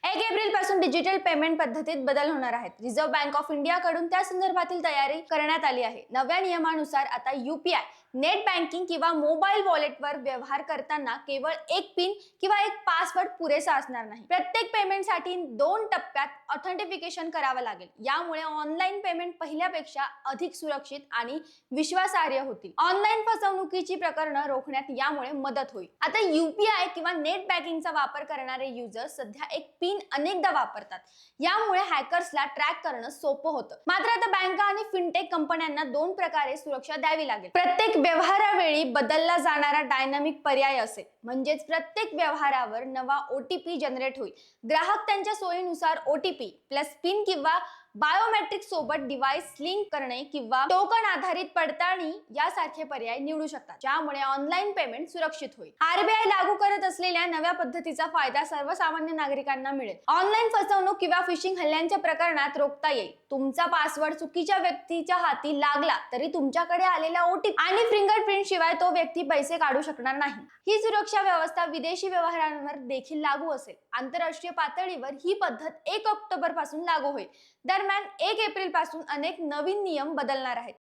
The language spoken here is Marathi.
1 एप्रिल पासून डिजिटल पेमेंट पद्धतीत बदल होणार आहेत. रिझर्व्ह बँक ऑफ इंडिया कडून त्या संदर्भातील तयारी करण्यात आली आहे. नव्या नियमानुसार आता UPI, नेट बँकिंग किंवा मोबाईल वॉलेटवर व्यवहार करताना केवळ एक पिन किंवा एक पासवर्ड पुरेसा असणार नाही. प्रत्येक पेमेंटसाठी 2 टप्प्यात ऑथेंटिफिकेशन करावं लागेल. यामुळे ऑनलाईन पेमेंट पहिल्यापेक्षा अधिक सुरक्षित आणि विश्वासार्ह होतील. ऑनलाईन फसवणुकीची प्रकरणं रोखण्यात यामुळे मदत होईल. आता UPI किंवा नेट बँकिंगचा वापर करणारे युजर सध्या एक पिन अनेकदा वापरतात. यामुळे हॅकर्सला ट्रॅक करणं सोपं होतं. मात्र आता बँका आणि फिनटेक कंपन्यांना 2 प्रकारे सुरक्षा द्यावी लागेल. प्रत्येक व्यवहारावेळी बदलला जाणारा डायनामिक पर्याय असेल, म्हणजेच प्रत्येक व्यवहारावर नवा OTP जनरेट होईल. ग्राहक त्यांच्या सोयीनुसार OTP प्लस पिन किंवा बायोमेट्रिक सोबत डिव्हाइस लिंक करणे किंवा टोकन आधारित पडताळणी यासारखे पर्याय निवडू शकतात, ज्यामुळे ऑनलाईन पेमेंट सुरक्षित होईल. RBI लागू करत असलेल्या नव्या पद्धतीचा फायदा सर्वसामान्य नागरिकांना मिळेल. ऑनलाईन फसवणूक किंवा फिशिंग हल्ल्यांच्या प्रकरणात रोखता येईल. तुमचा पासवर्ड चुकीच्या व्यक्तीच्या हाती लागला तरी तुमच्याकडे आलेला OTP आणि फिंगरप्रिंट शिवाय तो व्यक्ती पैसे काढू शकणार नाही. ही सुरक्षा व्यवस्था विदेशी व्यवहारांवर देखील लागू असेल. आंतरराष्ट्रीय पातळीवर ही पद्धत 1 ऑक्टोबर पासून लागू होईल. दरम्यान 1 एप्रिल पासून अनेक नवीन नियम बदलणार आहेत.